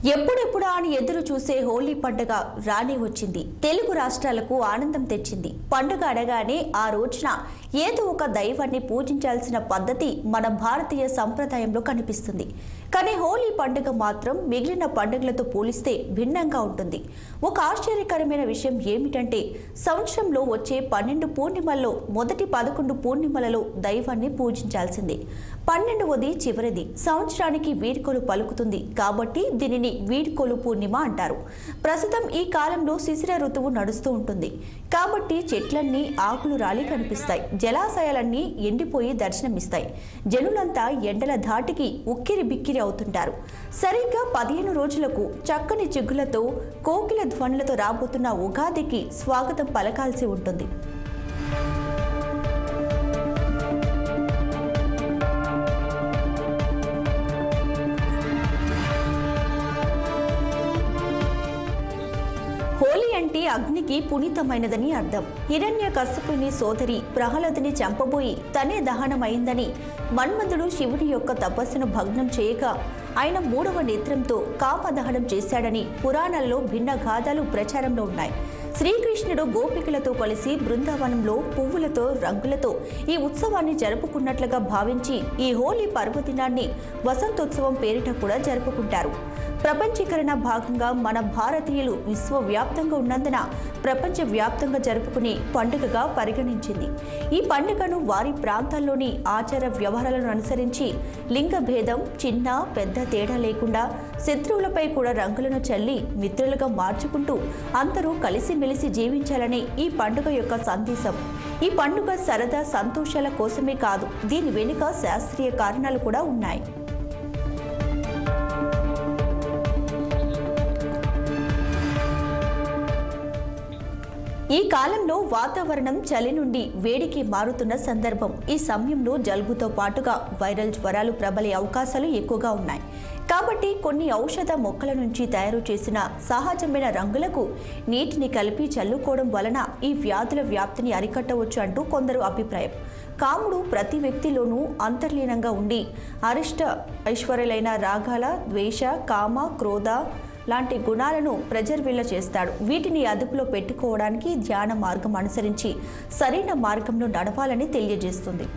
ఎప్పుడెప్పుడా అని ఎదురు చూసే హోలీ పండుగ రానే వచ్చింది. తెలుగు రాష్ట్రాలకు ఆనందం తెచ్చింది. పండుగ అనగానే ఆ రోజున ఏదో ఒక దైవాన్ని పూజించాల్సిన పద్ధతి మన భారతీయ సంప్రదాయంలో కనిపిస్తుంది. కానీ హోలీ పండుగ మాత్రం మిగిలిన పండుగలతో పోలిస్తే భిన్నంగా ఉంటుంది. ఒక ఆశ్చర్యకరమైన విషయం ఏమిటంటే సంవత్సరంలో వచ్చే 12 పూర్ణిమల్లో మొదటి 11 పూర్ణిమలలో దైవాన్ని పూజించాల్సిందే. 12వది చివరిది సంవత్సరానికి వీడ్కోలు పలుకుతుంది కాబట్టి దీనిని వీడ్కోలు పూర్ణిమ అంటారు. ప్రస్తుతం ఈ కాలంలో శిశిర ఋతువు నడుస్తూ ఉంటుంది కాబట్టి చెట్లన్నీ ఆకులు రాలి కనిపిస్తాయి. జలాశయాలన్నీ ఎండిపోయి దర్శనమిస్తాయి. జనులంతా ఎండల ధాటికి ఉక్కిరి బిక్కిరి అవుతుంటారు. సరిగ్గా 15 రోజులకు చక్కని చిగులతో కోకిల ధ్వనులతో రాబోతున్న ఉగాదికి స్వాగతం పలకాల్సి ఉంటుంది. హోలీ అంటే అగ్నికి పునీతమైనదని అర్థం. హిరణ్యకశిపుని సోదరి ప్రహ్లాదుని చంపబోయి తనే దహనమైందని మన్మధుడు శివుని యొక్క తపస్సును భగ్నం చేయగా ఆయన 3వ నేత్రంతో కామదహనం చేశాడని పురాణాల్లో భిన్న గాథలు ప్రచారంలో ఉన్నాయి. శ్రీకృష్ణుడు గోపికలతో కలిసి బృందావనంలో పువ్వులతో రంగులతో ఈ ఉత్సవాన్ని జరుపుకున్నట్లుగా భావించి ఈ హోలీ పర్వదినాన్ని వసంతోత్సవం పేరిట కూడా జరుపుకుంటారు. ప్రపంచీకరణ భాగంగా మన భారతీయులు విశ్వవ్యాప్తంగా ఉన్నందున ప్రపంచవ్యాప్తంగా జరుపుకునే పండుగగా పరిగణించింది. ఈ పండుగను వారి ప్రాంతాల్లోని ఆచార వ్యవహారాలను అనుసరించి లింగ భేదం చిన్న పెద్ద తేడా లేకుండా శత్రువులపై కూడా రంగులను చల్లి మిత్రులుగా మార్చుకుంటూ అందరూ కలిసిమెలిసి జీవించాలనే ఈ పండుగ యొక్క సందేశం. ఈ పండుగ సరదా సంతోషాల కోసమే కాదు, దీని వెనుక శాస్త్రీయ కారణాలు కూడా ఉన్నాయి. ఈ కాలంలో వాతావరణం చలి నుండి వేడికి మారుతున్న సందర్భం. ఈ సమయంలో జలుబుతో పాటుగా వైరల్ జ్వరాలు ప్రబలే అవకాశాలు ఎక్కువగా ఉన్నాయి. కాబట్టి కొన్ని ఔషధ మొక్కల నుంచి తయారు చేసిన సహజమైన రంగులకు నీటిని కలిపి చల్లుకోవడం వలన ఈ వ్యాధుల వ్యాప్తిని అరికట్టవచ్చు అంటూ కొందరు అభిప్రాయం. కాముడు ప్రతి వ్యక్తిలోనూ అంతర్లీనంగా ఉండి అరిష్ట ఐశ్వర్యులైన రాగాల, ద్వేష, కామ, క్రోధ లాంటి గుణాలను ప్రజర్విల్ల చేస్తాడు. వీటిని అదుపులో పెట్టుకోవడానికి ధ్యాన మార్గం అనుసరించి సరైన మార్గంలో నడవాలని తెలియజేస్తుంది.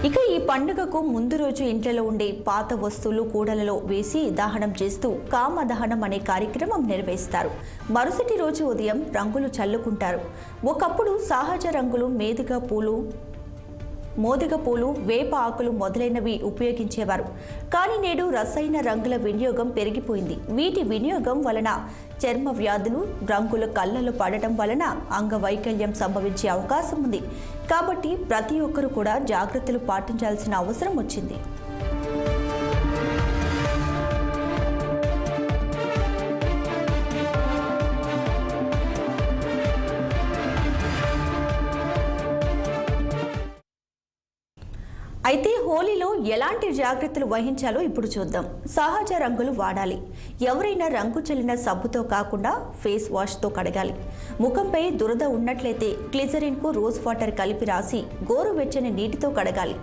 ఇక ఈ పండుగకు ముందు రోజు ఇంట్లో ఉండే పాత వస్తువులు కూడలలో వేసి దహనం చేస్తూ కామ దహనం అనే కార్యక్రమం నిర్వహిస్తారు. మరుసటి రోజు ఉదయం రంగులు చల్లుకుంటారు. ఒకప్పుడు సహజ రంగులు మోదిగ పూలు, వేప ఆకులు మొదలైనవి ఉపయోగించేవారు. కానీ నేడు రసాయన రంగుల వినియోగం పెరిగిపోయింది. వీటి వినియోగం వలన చర్మ వ్యాధులు, రంగుల కళ్ళలో పడటం వలన అంగవైకల్యం సంభవించే అవకాశం ఉంది. కాబట్టి ప్రతి ఒక్కరూ కూడా జాగ్రత్తలు పాటించాల్సిన అవసరం వచ్చింది. అయితే హోలీలో ఎలాంటి జాగ్రత్తలు వహించాలో ఇప్పుడు చూద్దాం. సహజ రంగులు వాడాలి. ఎవరైనా రంగు చల్లిన సబ్బుతో కాకుండా ఫేస్ వాష్తో కడగాలి. ముఖంపై దురద ఉన్నట్లయితే గ్లిజరిన్కు రోజ్ వాటర్ కలిపి రాసి గోరువెచ్చని నీటితో కడగాలి.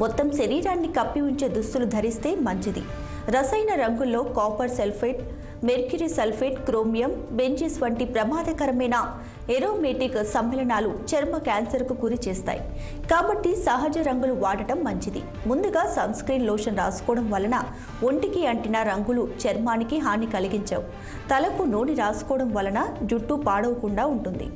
మొత్తం శరీరాన్ని కప్పి ఉంచే దుస్తులు ధరిస్తే మంచిది. రసాయన రంగుల్లో copper sulphate, mercury sulphate, chromium, బెంజీస్ వంటి ప్రమాదకరమైన ఎరోమేటిక్ సమ్మేళనాలు చర్మ క్యాన్సర్కు గురి చేస్తాయి. కాబట్టి సహజ రంగులు వాడటం మంచిది. ముందుగా సన్ స్క్రీన్ లోషన్ రాసుకోవడం వలన ఒంటికి అంటిన రంగులు చర్మానికి హాని కలిగించవు. తలకు నూనె రాసుకోవడం వలన జుట్టు పాడవకుండా ఉంటుంది.